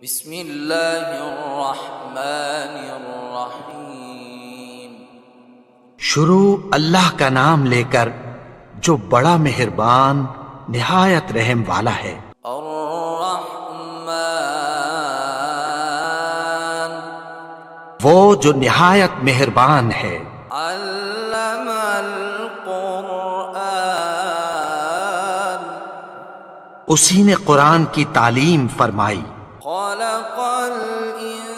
بسم اللہ الرحمن الرحیم۔ شروع اللہ کا نام لے کر جو بڑا مہربان نہایت رحم والا ہے۔ الرحمن وہ جو نہایت مہربان ہے۔ علم القرآن اسی نے قرآن کی تعلیم فرمائی۔ خلق الانسان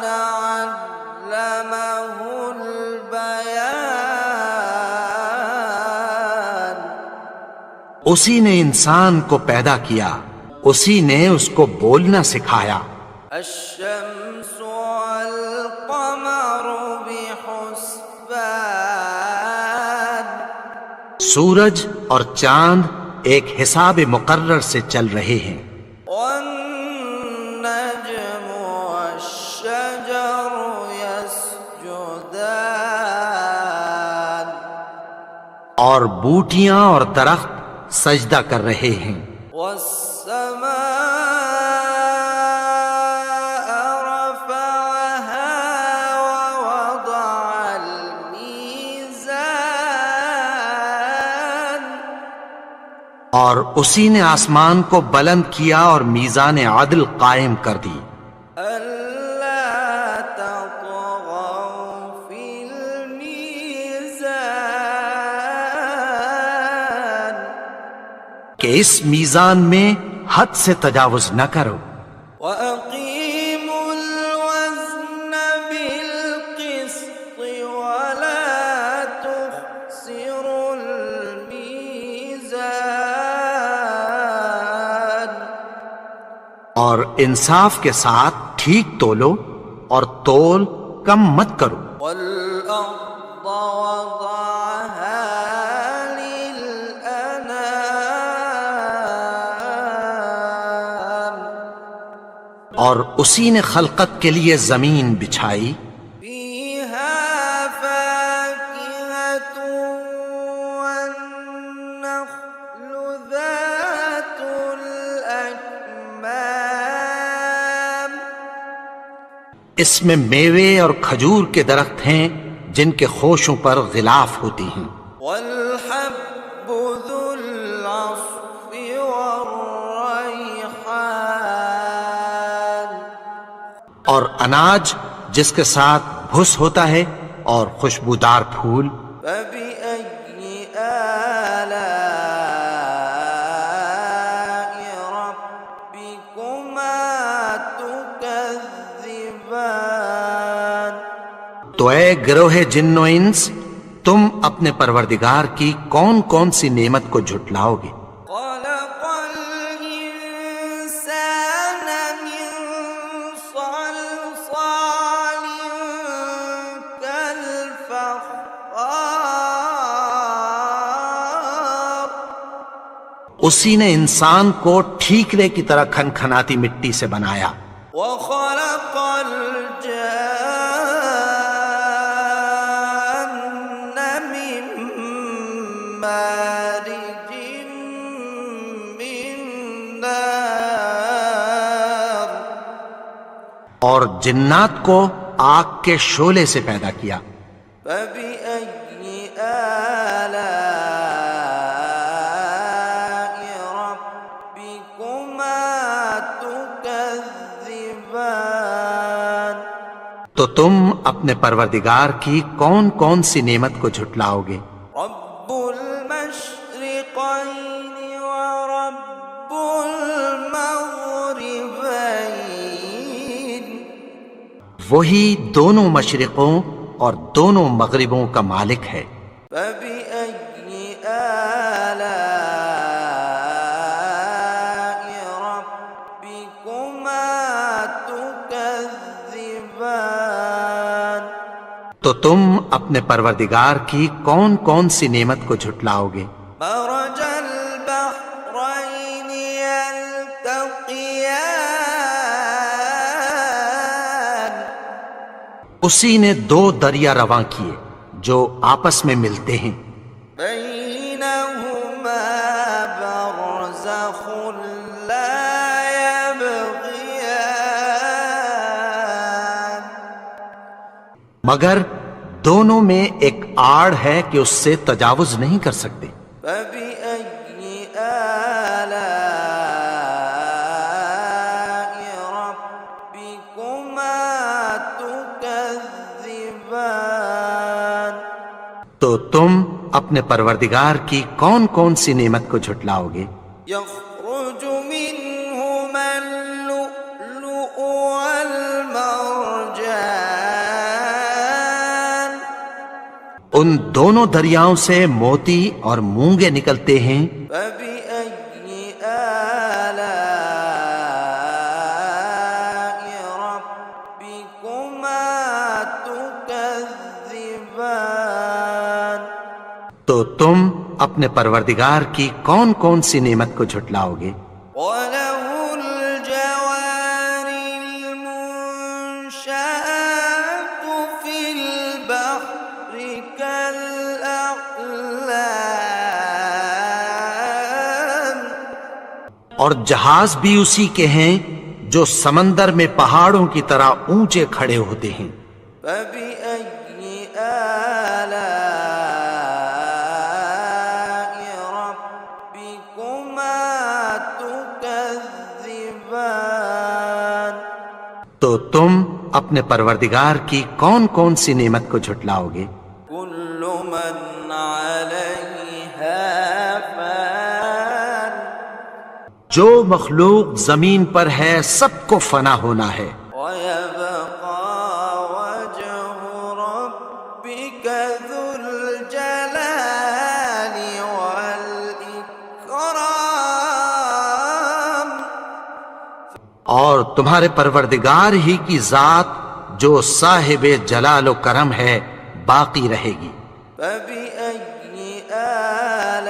علمہ البیان اسی نے انسان کو پیدا کیا، اسی نے اس کو بولنا سکھایا۔ الشمس والقمر بحسبان سورج اور چاند ایک حساب مقرر سے چل رہے ہیں۔ والنجم والشجر يسجدان اور بوٹیاں اور درخت سجدہ کر رہے ہیں۔ والسماء رفعها ووضع الميزان اور اسی نے آسمان کو بلند کیا اور میزان عدل قائم کر دی۔ ألا تطغوا في الميزان کہ اس میزان میں حد سے تجاوز نہ کرو۔ وأقيموا الوزن بالقسط ولا تخسروا الميزان اور انصاف کے ساتھ ٹھیک تولو اور تول کم مت کرو۔ والأرض وضعها للأنام اور اسی نے خلقت کے لیے زمین بچھائی، فيها فاكهة والنخل ذات الأكمام اس میں میوے اور کھجور کے درخت ہیں جن کے خوشوں پر غلاف ہوتی ہیں، والحب ذو العصف والريحان اور اناج جس کے ساتھ بھس ہوتا ہے اور خوشبودار پھول۔ فبأي آلاء ربكما تكذبان تو اے گروہ جن و انس، تم اپنے پروردگار کی کون کون سی نعمت کو جھٹلاؤ گے؟ خلق الإنسان من صلصال كالفخار اسی نے انسان کو ٹھیکرے کی طرح کھنکھناتی مٹی سے بنایا۔ وخلق الجان من مارج من نار اور جنات کو آگ کے شعلے سے پیدا کیا۔ فبأي آلاء ربكما تكذبان تو تم اپنے پروردگار کی کون کون سی نعمت کو جھٹلاؤ گے؟ رب المشرقين ورب المغربين وہی دونوں مشرقوں اور دونوں مغربوں کا مالک ہے۔ فبأي آلاء ربكما تكذبان تو تم اپنے پروردگار کی کون کون سی نعمت کو جھٹلاؤ گے؟ مرج البحرين يلتقيان اسی نے دو دریا رواں کیے جو آپس میں ملتے ہیں، بينهما برزخ لا مگر دونوں میں ایک آڑ ہے کہ اس سے تجاوز نہیں کر سکتے۔ فبأي آلاء ربكما تكذبان؟ تو تم اپنے پروردگار کی کون کون سی نعمت کو جھٹلاؤ گے؟ يخرج منهما اللؤلؤ والمرجان ان دونوں دریاؤں سے موتی اور مونگے نکلتے ہیں۔ فبأي آلاء ربكما تكذبان؟ تو تم اپنے پروردگار کی کون کون سی نعمت کو جھٹلاؤ گے؟ وَلَهُ الْجَوَارِ الْمُنشَآتُ فِي الْبَحْرِ كَالْأَعْلَامِ؟ اور جہاز بھی اسی کے ہیں جو سمندر میں پہاڑوں کی طرح اونچے کھڑے ہوتے ہیں۔ فَبِأَيِّ آلَاءِ رَبِّكُمَا تُكَذِّبَانِ؟ تو تم اپنے پروردگار کی کون کون سی نعمت کو جھٹلاؤ گے؟ كُلُّ مَنْ عَلَيْهَا فَانٍ جو مخلوق زمین پر ہے سب کو فنا ہونا ہے، وَيَبْقَى وَجْهُ رَبِّكَ ذُو الْجَلَالِ وَالْإِكْرَامِ؟ اور تمہارے پروردگار ہی کی ذات جو صاحب جلال و کرم ہے باقی رہے گی۔ فَبِأَيِّ آلَاءِ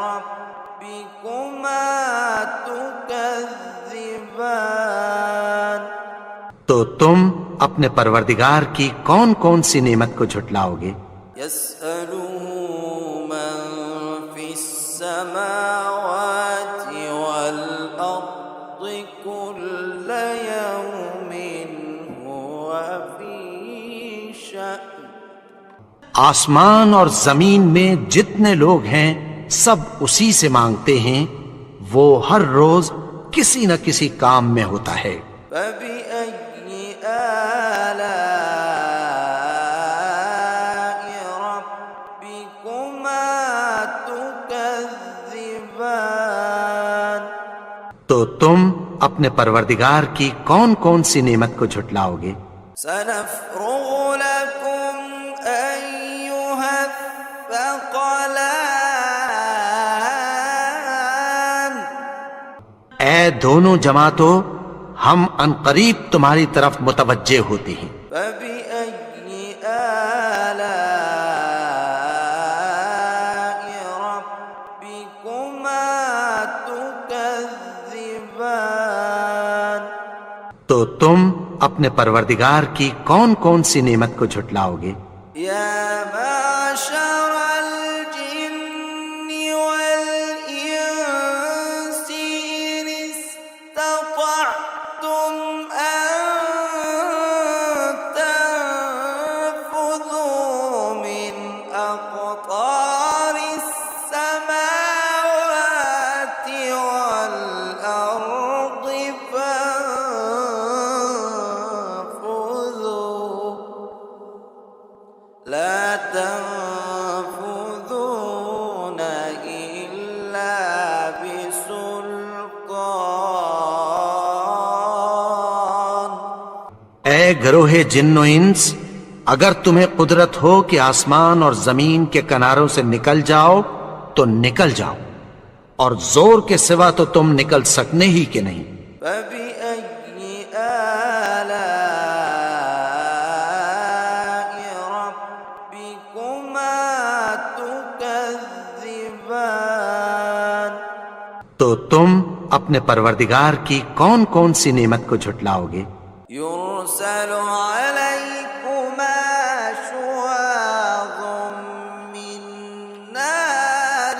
رَبِّكُمَا تُكَذِّبَانِ؟ تو تم اپنے پروردگار کی کون کون سی نعمت کو جھٹلاؤ گے؟ يَسْأَلُهُ مَن فِي السَّمَاوَاتِ وَالْأَرْضِ كُلَّ يَوْمٍ هُوَ فِي شَأْنٍ آسمان اور زمین میں جتنے لوگ ہیں سب اسی سے مانگتے ہیں، وہ ہر روز کسی نہ کسی کام میں ہوتا ہے۔ فَبِأَيِّ آلَاءِ رَبِّكُمَا تُكَذِّبَانِ؟ تو تم اپنے پروردگار کی کون کون سی نعمت کو جھٹلاؤ گے؟ سَنَفْرُغُ لَكُمْ أَيُّهَ الثَّقَلَانِ؟ اے دونوں جماعتوں، ہم عنقریب تمہاری طرف متوجہ ہوتے ہیں۔ فَبِأَيِّ آلَاءِ رَبِّكُمَا تُكَذِّبَانِ؟ تو تم اپنے پروردگار کی کون کون سی نعمت کو جھٹلاؤ گے؟ يَا مَعْشَرَ الْجِنِّ وَالْإِنسِ إِنِ اسْتَطَعْتُمْ أَن تَنفُذُوا مِنْ أَقْطَارِ السَّمَاوَاتِ وَالْأَرْضِ فَانفُذُوا لَا تَنفُذُونَ إِلَّا بِسُلْطَانٍ۔ اے گروہ جن و انس، اگر تمہیں قدرت ہو کہ آسمان اور زمین کے کناروں سے نکل جاؤ تو نکل جاؤ، اور زور کے سوا تو تم نکل سکنے ہی کہ نہیں۔ فَبِأَيِّ آلَاءِ رَبِّكُمَا تُكَذِّبَانِ؟ تو تم اپنے پروردگار کی کون کون سی نعمت کو جھٹلاؤ گے؟ يُرْسَلُ عَلَيْكُمَا شُوَاظٌ مِّن نَّارٍ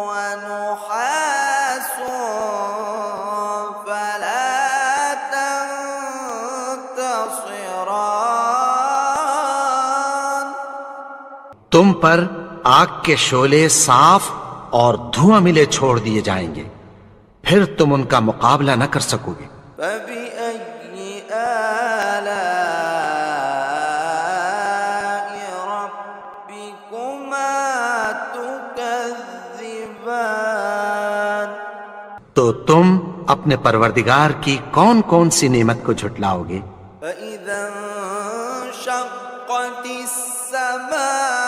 وَنُحَاسٌ فَلَا تم پر آگ کے شعلے صاف اور دھواں ملے چھوڑ دیے جائیں گے، پھر تم ان کا مقابلہ نہ کر سکو گے۔ فبأي آلاء ربكما تكذبان؟ تو تم اپنے پروردگار کی کون کون سی نعمت کو جھٹلاؤ گے؟ فإذا انشقت السماء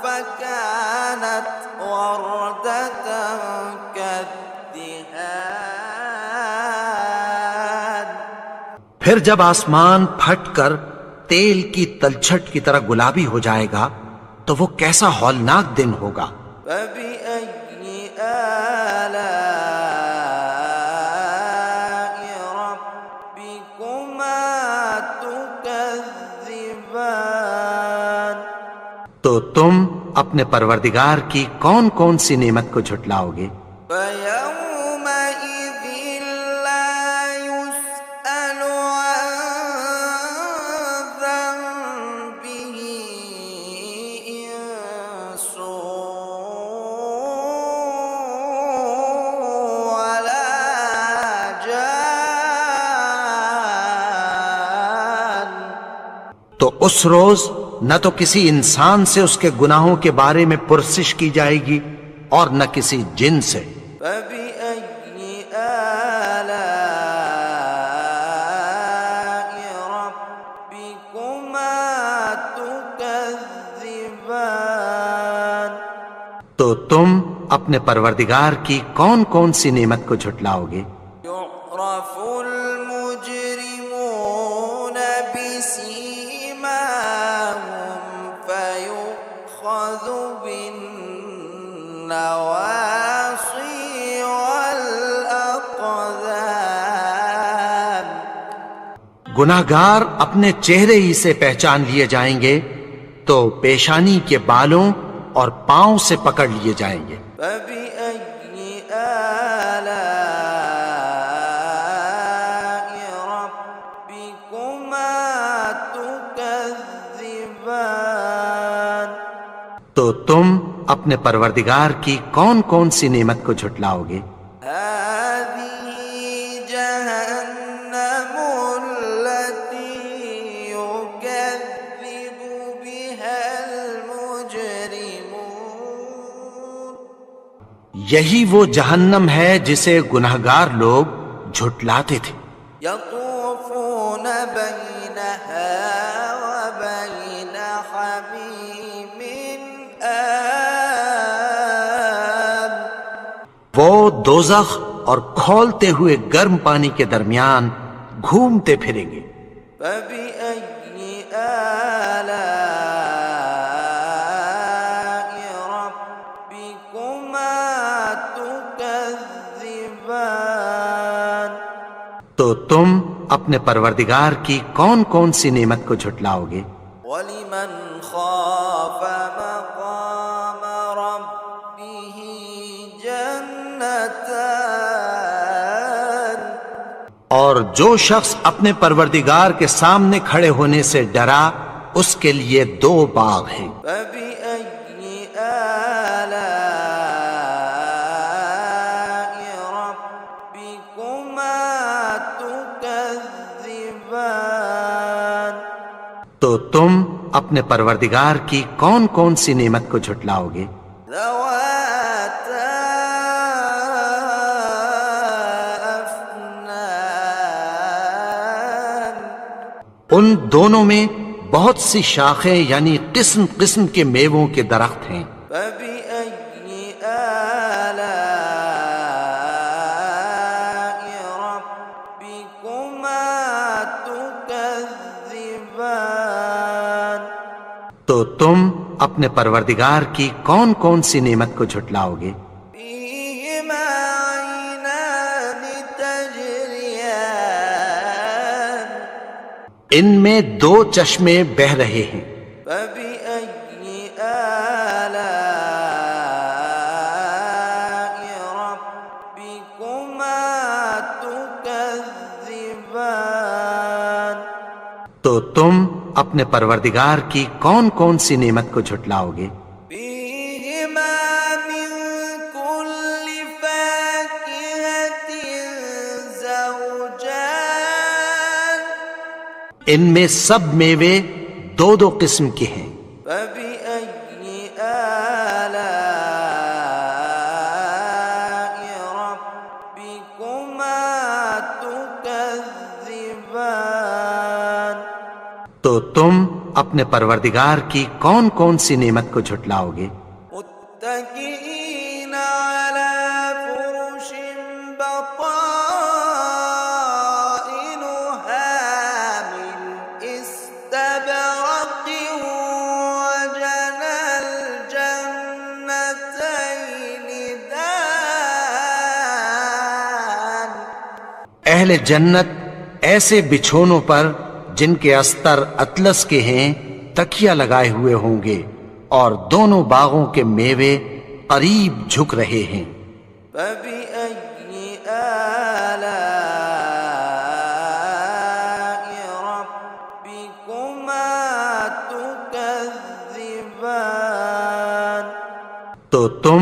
فكانت وردة كالدهان۔ پھر جب آسمان پھٹ کر تیل کی تلچھٹ کی طرح گلابی ہو جائے گا تو وہ کیسا ہولناک دن ہوگا۔ فبأي آلاء ربكما تكذبان؟ تو تم اپنے پروردگار کی کون کون سی نعمت کو جھٹلاؤ گے؟ فيومئذ لا يسأل عن ذنبه إنس ولا جان۔ تو اس روز نہ تو کسی انسان سے اس کے گناہوں کے بارے میں پرسش کی جائے گی اور نہ کسی جن سے۔ فبأي آلاء ربكما تكذبان؟ تو تم اپنے پروردگار کی کون کون سی نعمت کو جھٹلاؤ گے؟ يعرف المجرمون بسيماهم فيؤخذ بالنواصي والأقدام۔ گناہگار اپنے چہرے ہی سے پہچان لیے جائیں گے تو پیشانی کے بالوں اور پاؤں سے پکڑ لیے جائیں گے۔ فبأي آلاء ربكما تكذبان؟ تو تم اپنے پروردگار کی کون کون سی نعمت کو جھٹلاؤ گے؟ هذه جهنم التي يكذب بها المجرمون۔ یہی وہ جہنم ہے جسے گناہگار لوگ جھٹلاتے تھے۔ يطوفون بينها وبين حميم آن۔ وہ دوزخ اور کھولتے ہوئے گرم پانی کے درمیان گھومتے پھریں گے۔ فبأي آلاء ربكما تكذبان؟ تو تم اپنے پروردگار کی کون کون سی نعمت کو جھٹلاؤ گے؟ ولمن خاف مقام ربه جنتان۔ اور جو شخص اپنے پروردگار کے سامنے کھڑے ہونے سے ڈرا اس کے لیے دو باغ ہیں۔ فبأي آلاء ربكما تكذبان؟ تو تم اپنے پروردگار کی کون کون سی نعمت کو جھٹلاؤ گے؟ ذواتا أفنان۔ ان دونوں میں بہت سی شاخیں یعنی قسم قسم کے میووں کے درخت ہیں۔ فبأي آلاء ربكما تكذبان؟ تو تم اپنے پروردگار کی کون کون سی نعمت کو جھٹلاؤ گے؟ فيهما عينان تجريان۔ ان میں دو چشمے بہہ رہے ہیں۔ فبأي آلاء ربكما تكذبان؟ تو تم اپنے پروردگار کی کون کون سی نعمت کو جھٹلاؤ گے؟ فيهما من كل فاكهة زوجان ان میں سب میوے دو دو قسم کے ہیں، فبأي آلاء ربكما تكذبان تو تم اپنے پروردگار کی کون کون سی نعمت کو جھٹلاؤ گے؟ متكئين على فرش بطائنها من استبرق وجنى الجنتين دان اہل جنت ایسے بچھونوں پر جن کے استر اطلس کے ہیں تکیہ لگائے ہوئے ہوں گے، اور دونوں باغوں کے میوے قریب جھک رہے ہیں۔ فبأي آلاء ربكما تكذبان تو تم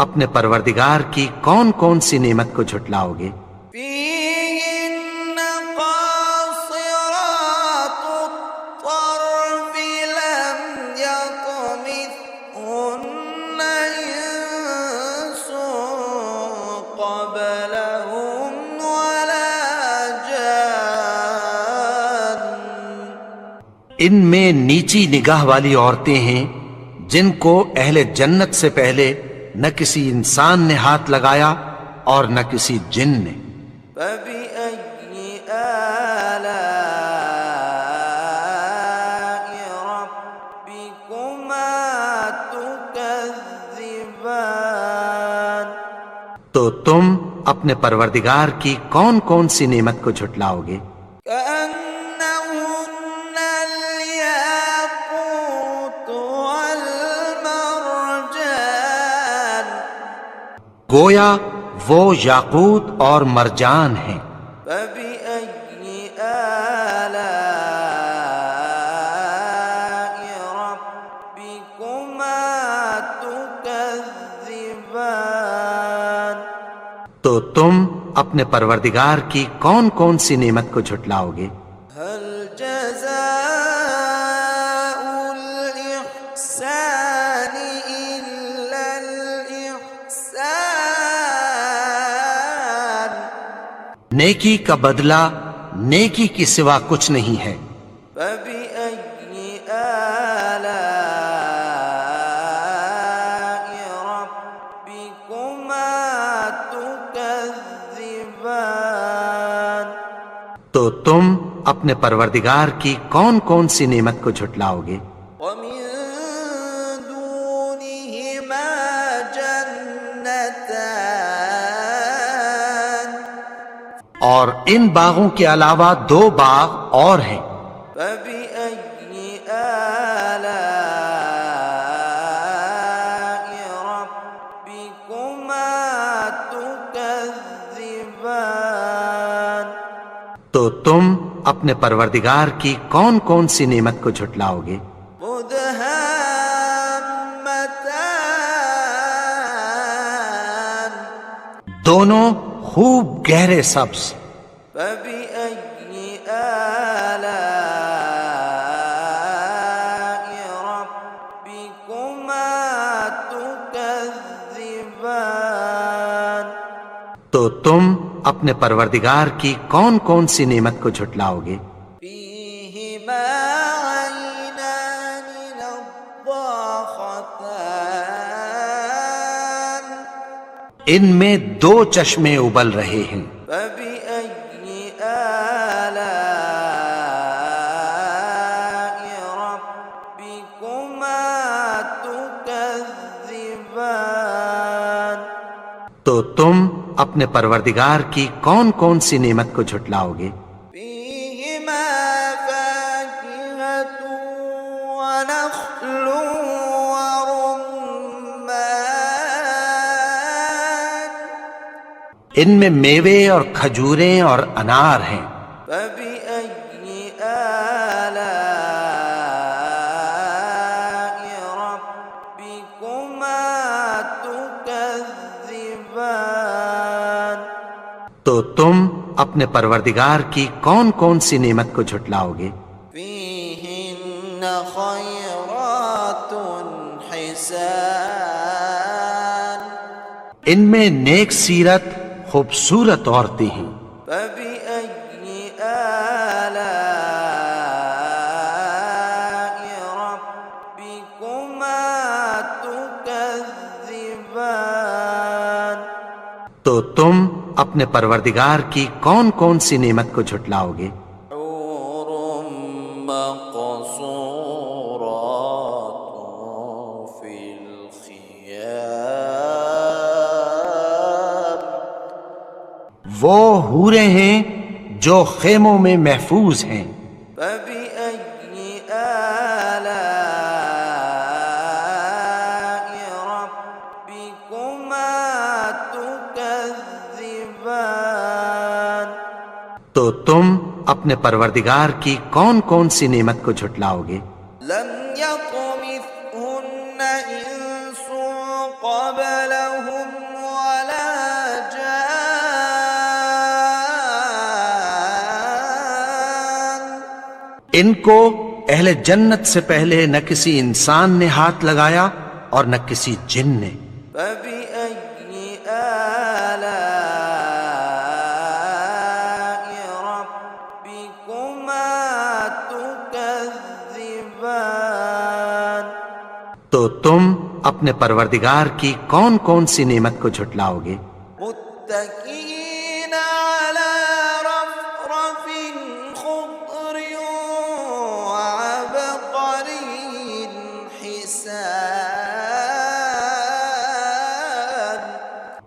اپنے پروردگار کی کون کون سی نعمت کو جھٹلاؤ گے؟ فيهن قاصرات الطرف لم يطمثهن إنس قبلهم ولا جان ان میں نیچی نگاہ والی عورتیں ہیں جن کو اہل جنت سے پہلے نہ کسی انسان نے ہاتھ لگایا اور نہ کسی جن نے۔ فبأي آلاء ربكما تكذبان تو تم اپنے پروردگار کی کون کون سی نعمت کو جھٹلاؤ گے؟ كأنهن الياقوت والمرجان گویا وہ یاقوت اور مرجان ہیں۔ فبأي آلاء ربكما تكذبان تو تم اپنے پروردگار کی کون کون سی نعمت کو جھٹلاؤ گے؟ هل جزاء الإحسان إلا الإحسان نیکی کا بدلہ نیکی کی سوا کچھ نہیں ہے۔ فبأي آلاء ربكما تكذبان تو تم اپنے پروردگار کی کون کون سی نعمت کو جھٹلاؤ گے؟ ومن دونهما جنتان اور ان باغوں کے علاوہ دو باغ اور ہیں۔ فبأي آلاء ربكما تكذبان تو تم اپنے پروردگار کی کون کون سی نعمت کو جھٹلاؤ گے؟ مدهامتان دونوں خوب گہرے سبز۔ فبأي آلاء ربكما تكذبان تو تم اپنے پروردگار کی کون کون سی نعمت کو جھٹلاؤ گے؟ فيهما عينان نضاختان ان میں دو چشمے ابل رہے ہیں۔ فبأي آلاء ربكما تكذبان تو تم اپنے پروردگار کی کون کون سی نعمت کو جھٹلاؤ گے؟ فيهما فاكهة ونخل ورمان ان میں میوے اور کھجوریں اور انار ہیں۔ فبأي آلاء تو تم اپنے پروردگار کی کون کون سی نعمت کو جھٹلاؤ گے؟ فيهن خيرات حسان ان میں نیک سیرت خوبصورت عورتیں ہیں، فبأي آلاء ربكما تكذبان تو تم اپنے پروردگار کی کون کون سی نعمت کو جھٹلاؤ گے؟ حور مقصورات في الخيام وہ حوریں ہیں جو خیموں میں محفوظ ہیں۔ فبأي آلاء ربكما تكذبان تو تم اپنے پروردگار کی کون کون سی نعمت کو جھٹلاؤ گے؟ لم يطمثهن إنس قبلهم ولا جان ان کو اہل جنت سے پہلے نہ کسی انسان نے ہاتھ لگایا اور نہ کسی جن نے۔ فبأي آلاء ربكما تكذبان تو تم اپنے پروردگار کی کون کون سی نعمت کو جھٹلاؤ گے؟ متكئين على رفرف خضر وعبقري حسان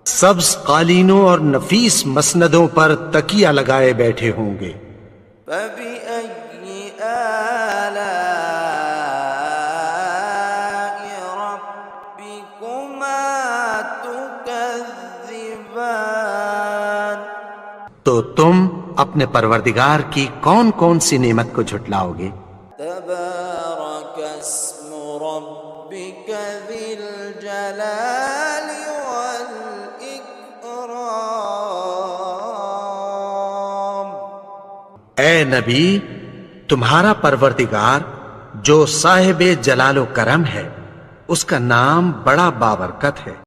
سبز قالینوں اور نفیس مسندوں پر تکیہ لگائے بیٹھے ہوں گے۔ فبأي آلاء ربكما تكذبان تو تم اپنے پروردگار کی کون کون سی نعمت کو جھٹلاؤ گے؟ تبارك اسم ربك ذي الجلال والإكرام اے نبی، تمہارا پروردگار جو صاحب جلال و کرم ہے، اس کا نام بڑا بابرکت ہے۔